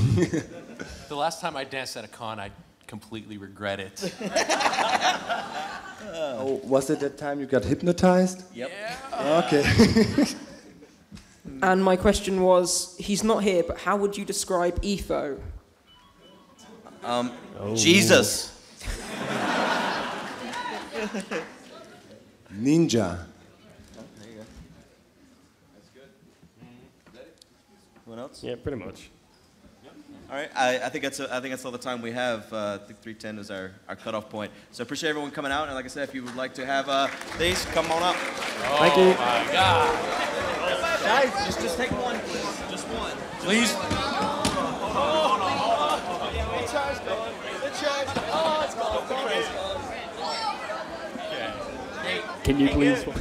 The last time I danced at a con, I completely regret it. Oh, was it that time you got hypnotized? Yep. Yeah. Okay. And my question was, he's not here, but how would you describe Etho? Jesus. Ninja. There you go. That's good. What else? Yeah, pretty much. All right, I think that's all the time we have. I think 3:10 is our cutoff point. So I appreciate everyone coming out, and like I said, if you would like to have these, come on up. Thank you. Oh my God! Guys, just take one, please. Just one, please. Can you please? Hey,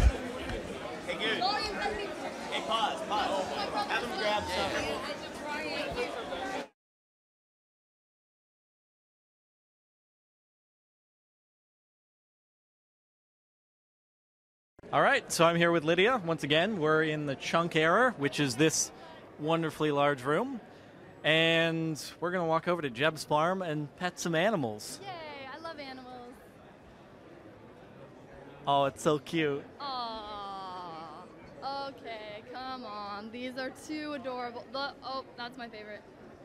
Good. Hey, pause. Have him grab something. All right, so I'm here with Lydia. Once again, we're in the Chunk era, which is this wonderfully large room. And we're going to walk over to Jeb's farm and pet some animals. Yay, I love animals. Oh, it's so cute. Aww. Okay, come on. These are too adorable. Oh, that's my favorite.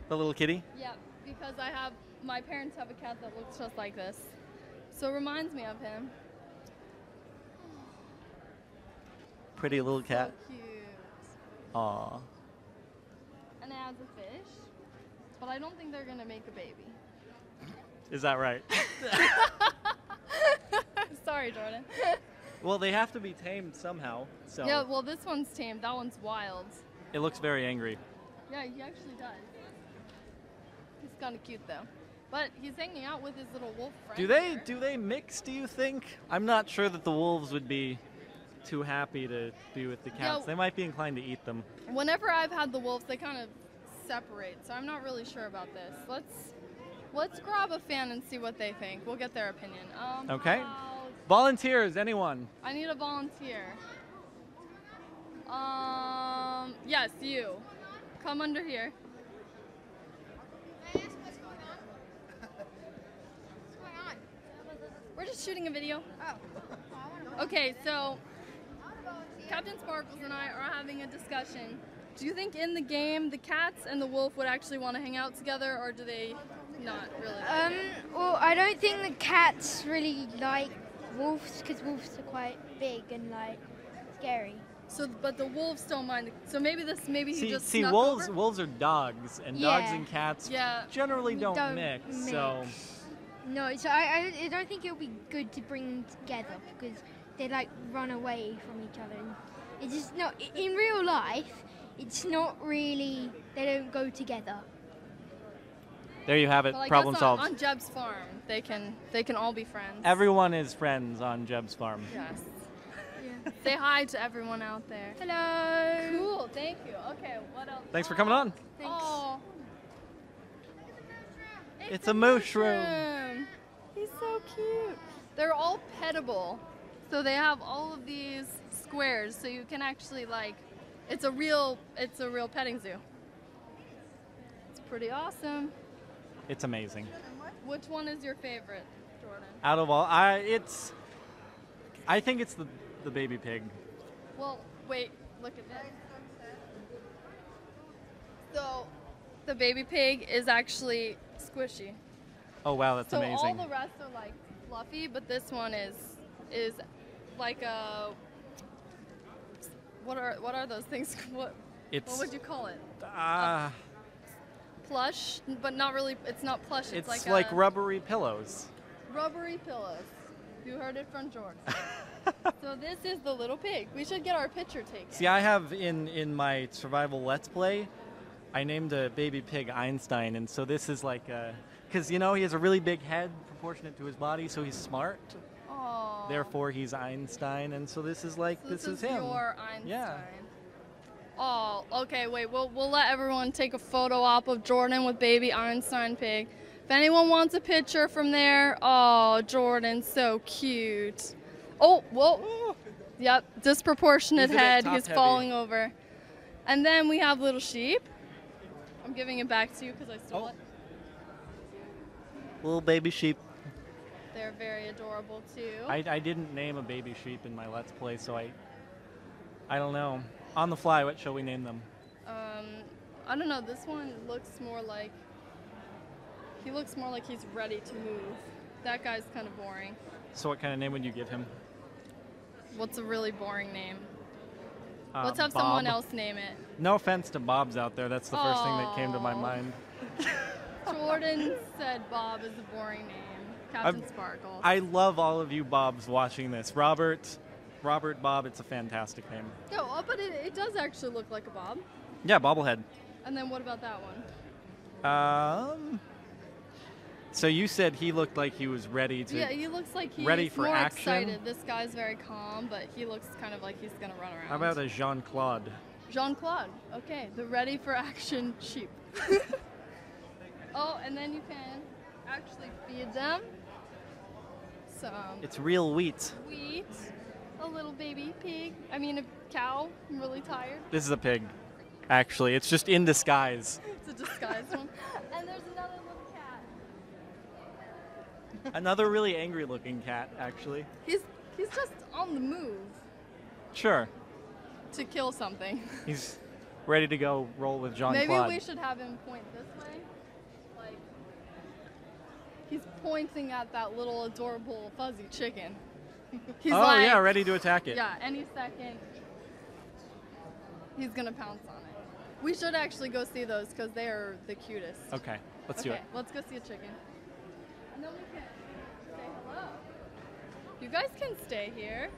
The little kitty? Yep, because my parents have a cat that looks just like this. So it reminds me of him. Pretty little cat. So cute. Aw. And it has a fish, but I don't think they're gonna make a baby. Is that right? Sorry, Jordan. Well, they have to be tamed somehow. So Yeah, well, this one's tamed. That one's wild. it looks very angry. Yeah, he actually does. He's kind of cute, though. But he's hanging out with his little wolf friend. Do they mix, do you think? I'm not sure that the wolves would be too happy to be with the cats. Yeah. They might be inclined to eat them. Whenever I've had the wolves, they kind of separate, so I'm not really sure about this. Let's grab a fan and see what they think. We'll get their opinion. Okay. Volunteers, anyone? I need a volunteer. Yes, you. Come under here. We're just shooting a video. Okay, so Captain Sparkles and I are having a discussion. Do you think in the game the cats and the wolf would actually want to hang out together, or do they not really? Well, I don't think the cats really like wolves because wolves are quite big and like scary. So, but the wolves don't mind. So maybe he just See, snuck wolves over? wolves are dogs, and dogs Yeah. and cats Yeah. generally don't mix. mix. So No, so I don't think it would be good to bring them together because they like run away from each other. And it's just not in real life. It's not really. They don't go together. there you have it. Well, I Problem guess solved. on Jeb's farm, they can all be friends. Everyone is friends on Jeb's farm. Yes. Say hi to everyone out there. Hello. Cool. Thank you. Okay. What else? Thanks for coming on. Thanks. Oh. It's a mushroom. He's so cute. They're all petable. So they have all of these squares so you can actually it's a real petting zoo. It's pretty awesome. It's amazing. Which one is your favorite, Jordan? Out of all, I think it's the baby pig. Well, wait, look at this. So the baby pig is actually squishy. Oh wow, that's So amazing. all the rest are like fluffy, but this one is like a what are those things? What would you call it? Plush, but not really. It's not plush. It's It's like a rubbery pillows. rubbery pillows. You heard it from Jordan. So this is the little pig. We should get our picture taken. See, I have in my survival Let's Play, I named a baby pig Einstein, and so this is like because he has a really big head proportionate to his body, so he's smart. Aww. Therefore, he's Einstein, and so this is like So this is him. your Einstein. Yeah. Oh, okay. Wait. We'll let everyone take a photo op of Jordan with baby Einstein pig. If anyone wants a picture from there, oh, Jordan's so cute. Oh, whoa. Yep, disproportionate He's a bit head. top He's heavy. falling over. And then we have little sheep. I'm giving it back to you because I stole it. Little baby sheep. They're very adorable too. I didn't name a baby sheep in my Let's Play, so I don't know. On the fly, what shall we name them? I don't know. This one looks more like he's ready to move. That guy's kind of boring. So what kind of name would you give him? What's a really boring name? Let's have Bob. someone else name it. No offense to Bob's out there. That's the first thing that came to my Aw. mind. Jordan said Bob is a boring name. Captain Sparkle. I love all of you Bobs watching this. Robert, Bob, it's a fantastic name. No, but it does actually look like a Bob. Yeah, bobblehead. And then what about that one? So you said he looked like he was ready to. Yeah, he looks like he's ready for more action. excited. This guy's very calm, but he looks kind of like he's gonna run around. How about a Jean-Claude? Jean-Claude. Okay, the ready for action sheep. Oh, and then you can actually feed them some It's real wheat. wheat. A little baby pig. I mean, a cow. I'm really tired. This is a pig. Actually, it's just in disguise. It's a disguised one. And there's another little cat. Another really angry-looking cat, actually. He's just on the move Sure. to kill something. He's ready to go roll with Jean-Claude. Maybe we should have him point this way. Like, he's pointing at that little adorable fuzzy chicken. He's oh, like, yeah, ready to attack it. Yeah, any second, he's gonna pounce on it. We should actually go see those because they are the cutest. Okay, let's do it. Let's go see a chicken. And then we can say hello. You guys can stay here.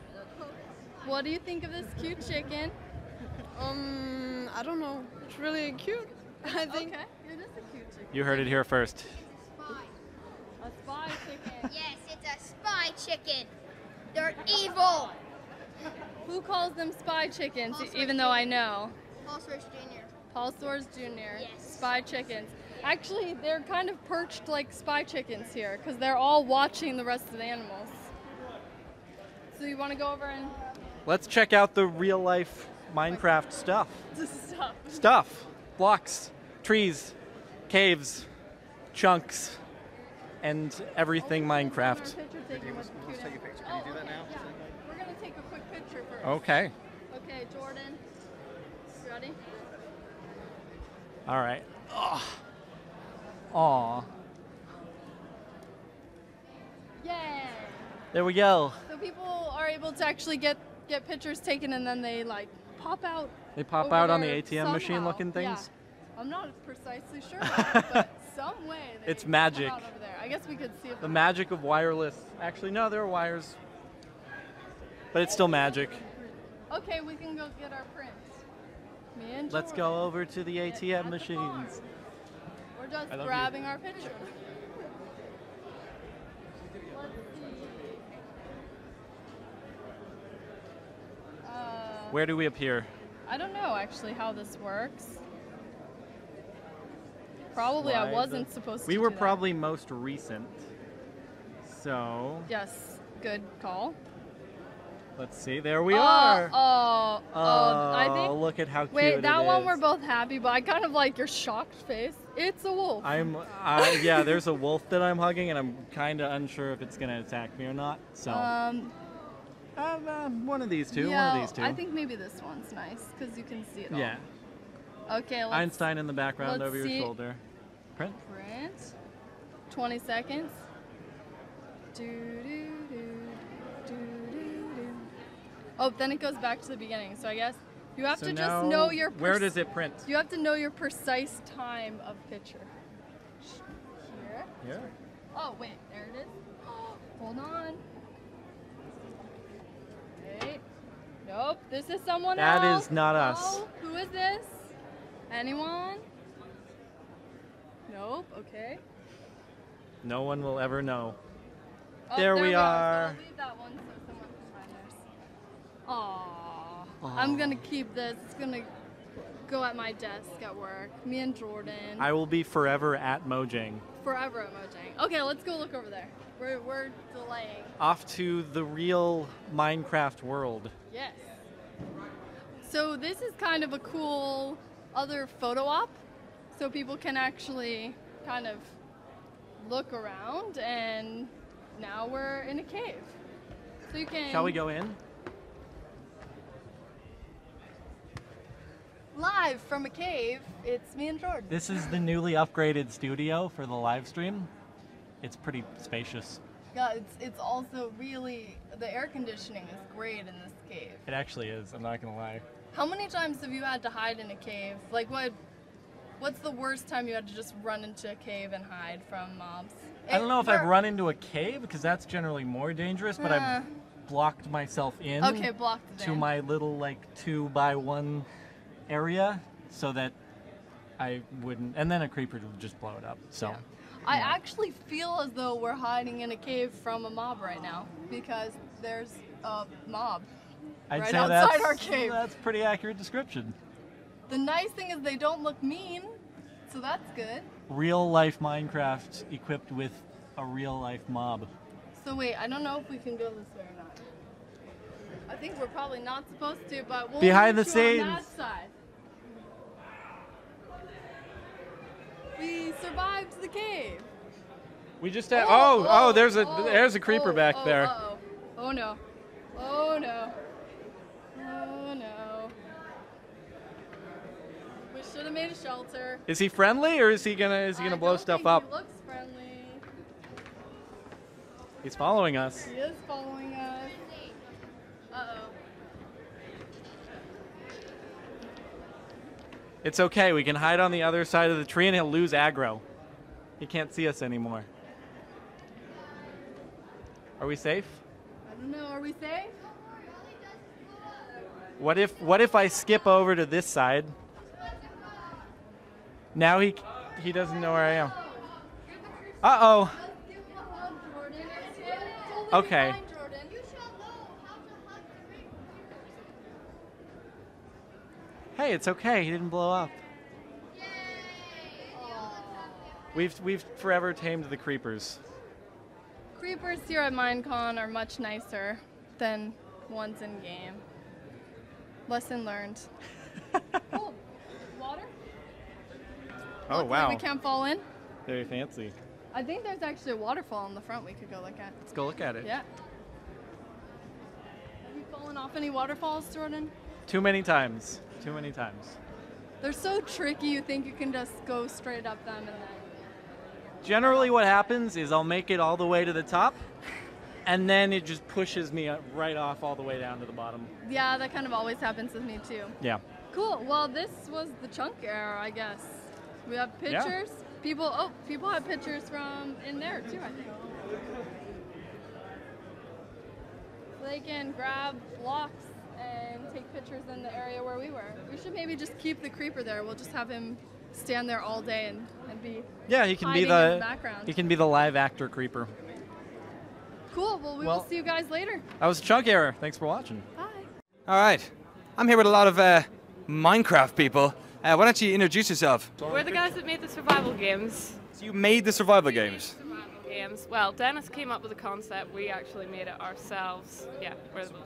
What do you think of this cute chicken? I don't know. It's really cute. I think. Okay, it is a cute chicken. You heard it here first. A spy chicken. Yes, it's a spy chicken. They're evil. Who calls them spy chickens, even though I know? Paul Swears Jr. Paul Swears Jr. Yes. Spy chickens. Actually, they're kind of perched like spy chickens here because they're all watching the rest of the animals. So you want to go over and Let's check out the real life Minecraft stuff. stuff? Stuff. Blocks, trees, caves, chunks, and everything Minecraft. We're going to take a quick picture first. Okay. Okay, Jordan. You ready? All right. Aw. Yay! There we go. So people are able to actually get pictures taken and then they like pop out. They pop over out on the there ATM machine somehow. looking things? Yeah. I'm not precisely sure, but some way they It's magic. come out over there. I guess we could see if The magic of wireless. Actually, no, there are wires. But it's still magic. Okay, we can go get our prints. Me and Let's Jordan. go over to the ATM machines. We're just I love grabbing our picture. Let's see. Where do we appear? I don't know actually how this works. Probably I Slide. wasn't supposed to We do were that. probably most recent. So, Yes, good call. let's see. There we are. I think. Look at how cute Wait, it that one is. we're both happy, but I kind of like your shocked face. It's a wolf. Yeah, there's a wolf that I'm hugging, and I'm kind of unsure if it's going to attack me or not. So, one of these two. Yeah, One of these two. I think maybe this one's nice because you can see it all. Yeah. Okay, let's Einstein in the background let's over your see. shoulder. Print. Print. 20 seconds. Do, do, do, do, do, do. Oh, then it goes back to the beginning. So I guess you have So to now, just know your. where does it print? You have to know your precise time of picture. Here. Here. Oh wait, there it is. Hold on. Wait. Nope. This is someone else. That is not us. Oh, who is this? Anyone? Nope. Okay. No one will ever know. Oh, there we go. So are. I'll leave that one so someone can find theirs. Aww. I'm gonna keep this. It's gonna go at my desk at work. Me and Jordan. I will be forever at Mojang. Forever at Mojang. Okay, let's go look over there. We're delaying. Off to the real Minecraft world. Yes. So this is kind of a cool other photo op, so people can actually kind of look around, and now we're in a cave. So you can. Shall we go in? Live from a cave, it's me and Jordan. This is the newly upgraded studio for the live stream. It's pretty spacious. Yeah, it's also really, the air conditioning is great in this cave. It actually is, I'm not gonna lie. How many times have you had to hide in a cave? Like what's the worst time you had to just run into a cave and hide from mobs? I don't know if I've run into a cave, because that's generally more dangerous, but I've blocked myself in Okay, blocked it to in. my little like 2x1 area so that I wouldn't, and then a creeper would just blow it up. So. I actually feel as though we're hiding in a cave from a mob right now because there's a mob I'd right say outside our cave. That's a pretty accurate description. The nice thing is they don't look mean, so that's good. Real life Minecraft equipped with a real life mob. So wait, I don't know if we can go this way or not. I think we're probably not supposed to, but we'll Behind meet the you on that scenes. side. We survived the cave. We just had, there's a creeper back there. Uh-oh. Oh no. Oh no. Oh no. We should have made a shelter. Is he friendly, or is he gonna blow stuff up? He looks friendly. He's following us. He is following us. Uh-oh. It's okay. We can hide on the other side of the tree, and he'll lose aggro. He can't see us anymore. Are we safe? I don't know. Are we safe? What if I skip over to this side? Now he doesn't know where I am. Uh-oh. Okay. Hey, it's okay. He didn't blow up. We've forever tamed the creepers. Creepers here at MineCon are much nicer than ones in game. Lesson learned. Oh, water? Oh, Luckily wow. we can't fall in. Very fancy. I think there's actually a waterfall in the front we could go look at. Let's go look at it. Yeah. Have you fallen off any waterfalls, Jordan? Too many times. Too many times. They're so tricky, you think you can just go straight up them and then... Generally what happens is I'll make it all the way to the top, and then it just pushes me right off all the way down to the bottom. Yeah, that kind of always happens with me too. Yeah. Cool. Well, this was the chunk era, I guess. We have pictures. Yeah. People have pictures from in there too, I think. They can grab blocks and take pictures in the area where we were. We should maybe just keep the creeper there. We'll just have him stand there all day and be he can be in the background. He can be the live actor creeper. Cool. Well, we will see you guys later. That was Chunk Error. Thanks for watching. Bye. All right. I'm here with a lot of Minecraft people. Why don't you introduce yourself? We're the guys that made the survival games. So you made the survival games? Well, Dennis came up with the concept. We actually made it ourselves. Yeah.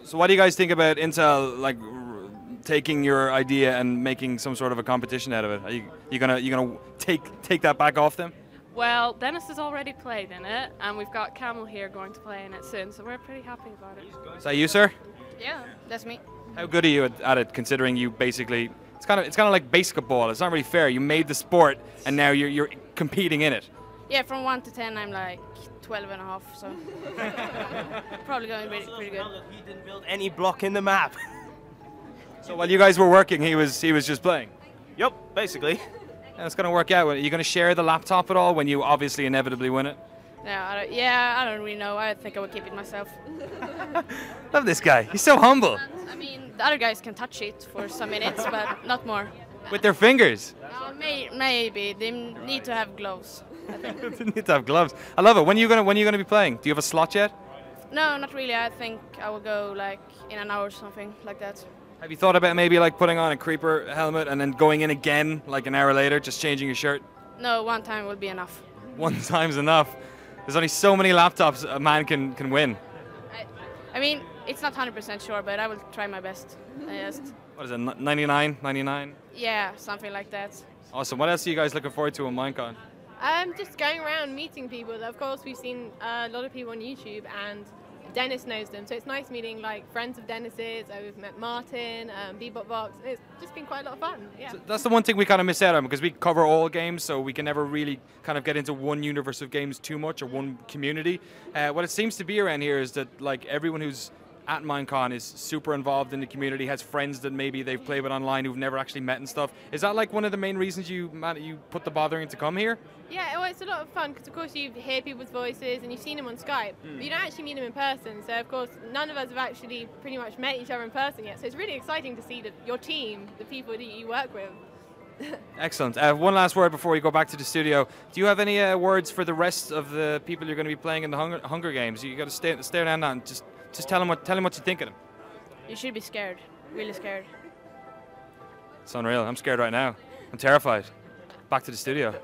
So what do you guys think about Intel taking your idea and making some sort of a competition out of it? Are you gonna take that back off them? Well, Dennis has already played in it, and we've got Camel here going to play in it soon, so we're pretty happy about it. Is that you, sir? Yeah, that's me. How good are you at it, considering you basically... It's kind of like basketball. It's not really fair. You made the sport, and now you're competing in it. Yeah, from 1 to 10, I'm like 12 and a half, so probably going pretty good. He didn't build any block in the map. So while you guys were working, he was just playing? Yup, basically. And it's going to work out. Are you going to share the laptop at all when you obviously inevitably win it? No, I don't really know. I think I would keep it myself. Love this guy. He's so humble. I mean, the other guys can touch it for some minutes, but not more. With their fingers? Maybe. They need to have gloves. They need to have gloves. I love it. When are you gonna be playing? Do you have a slot yet? No, not really. I think I will go like in an hour or something like that. Have you thought about maybe like putting on a creeper helmet and then going in again like an hour later, just changing your shirt? No, one time will be enough. One time's enough. There's only so many laptops a man can win. I mean, it's not 100% sure, but I will try my best. What is it, 99? Yeah, something like that. Awesome. What else are you guys looking forward to on MineCon? Just going around meeting people. Of course, we've seen a lot of people on YouTube, and Dennis knows them, so it's nice meeting like friends of Dennis's. We've met Martin, Bebop Vox. It's just been quite a lot of fun. Yeah. So that's the one thing we kind of miss out on, because we cover all games, so we can never really kind of get into one universe of games too much or one community. What it seems to be around here is that like everyone who's at MineCon is super involved in the community, has friends that maybe they've played with online who've never actually met and stuff. Is that like one of the main reasons you put the bothering to come here? Yeah, well, it's a lot of fun because of course you hear people's voices and you've seen them on Skype, but you don't actually meet them in person. So of course none of us have actually pretty much met each other in person yet. So it's really exciting to see your team, the people that you work with. Excellent. One last word before we go back to the studio. Do you have any words for the rest of the people you're going to be playing in the Hunger Games? You got to stare down that and just tell them what you think of them. You should be scared, really scared. It's unreal. I'm scared right now. I'm terrified. Back to the studio.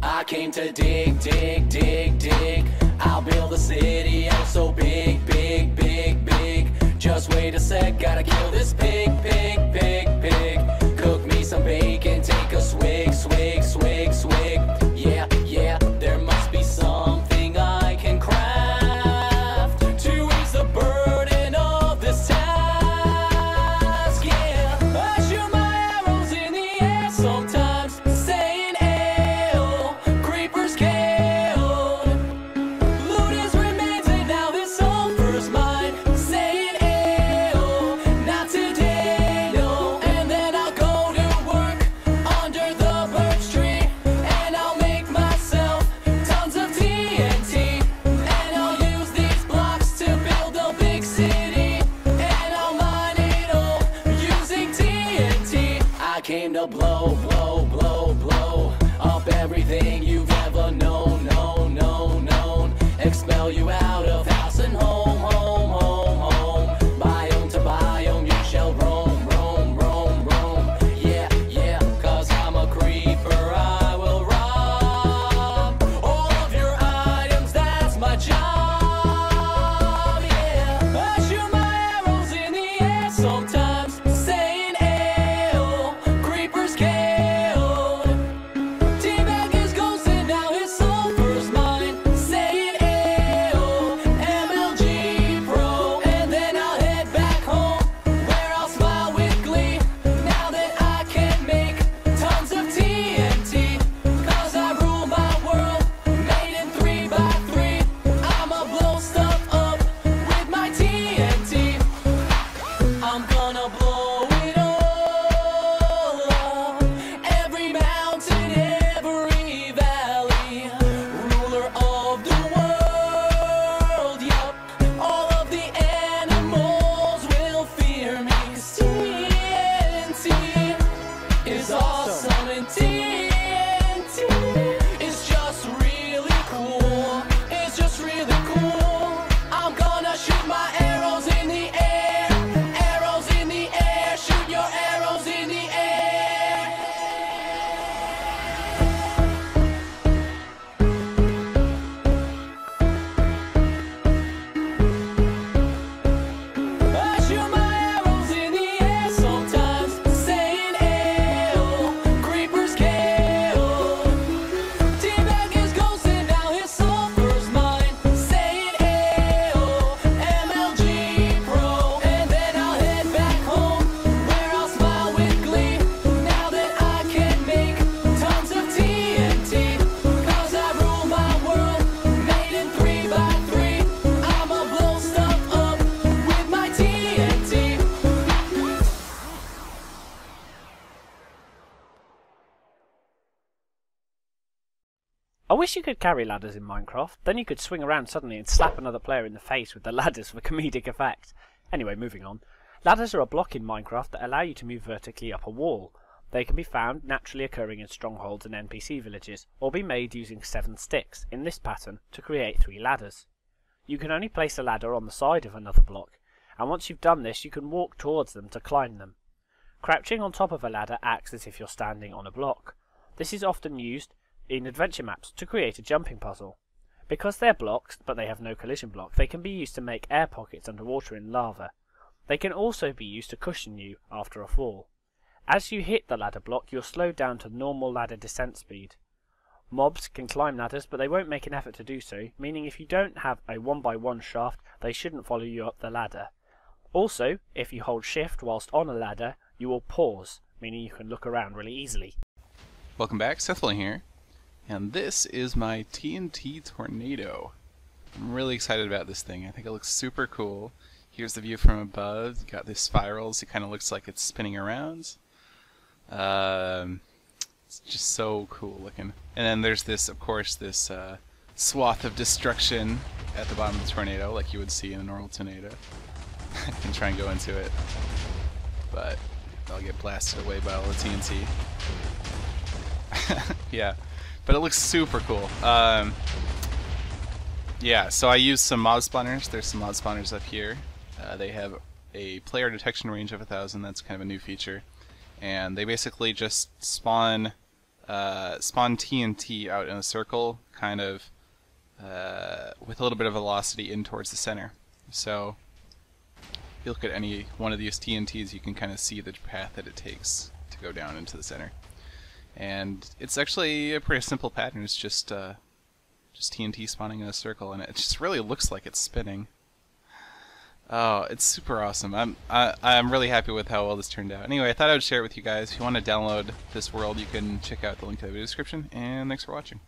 I came to dig, dig, dig, dig. I'll build a city, oh so big, big, big, big. Just wait a sec, gotta kill this pig, pig, pig, pig. Cook me some bacon, take a swig, swig, swig, swig. Yeah, yeah, there must be something I can craft to ease the burden of this task. Yeah, I shoot my arrows in I wish you could carry ladders in Minecraft, then you could swing around suddenly and slap another player in the face with the ladders for comedic effect. Anyway, moving on. Ladders are a block in Minecraft that allow you to move vertically up a wall. They can be found naturally occurring in strongholds and NPC villages, or be made using 7 sticks, in this pattern, to create 3 ladders. You can only place a ladder on the side of another block, and once you've done this you can walk towards them to climb them. Crouching on top of a ladder acts as if you're standing on a block. This is often used in adventure maps to create a jumping puzzle. Because they're blocks, but they have no collision block, they can be used to make air pockets underwater in lava. They can also be used to cushion you after a fall. As you hit the ladder block, you're slowed down to normal ladder descent speed. Mobs can climb ladders, but they won't make an effort to do so, meaning if you don't have a 1x1 shaft, they shouldn't follow you up the ladder. Also, if you hold shift whilst on a ladder, you will pause, meaning you can look around really easily. Welcome back, Sethful here, and this is my TNT Tornado. I'm really excited about this thing. I think it looks super cool. Here's the view from above. You got these spirals. It kind of looks like it's spinning around. It's just so cool looking. And then there's this, of course, this swath of destruction at the bottom of the tornado, like you would see in a normal tornado. I can try and go into it, but I'll get blasted away by all the TNT. Yeah, but it looks super cool. Yeah, so I used some mob spawners. There's some mob spawners up here. They have a player detection range of 1,000. That's kind of a new feature. And they basically just spawn TNT out in a circle, kind of with a little bit of velocity in towards the center. So if you look at any one of these TNTs, you can kind of see the path that it takes to go down into the center. And it's actually a pretty simple pattern. It's just TNT spawning in a circle, and it just really looks like it's spinning. Oh, it's super awesome. I'm really happy with how well this turned out. Anyway, I thought I would share it with you guys. If you want to download this world, you can check out the link in the video description, and thanks for watching.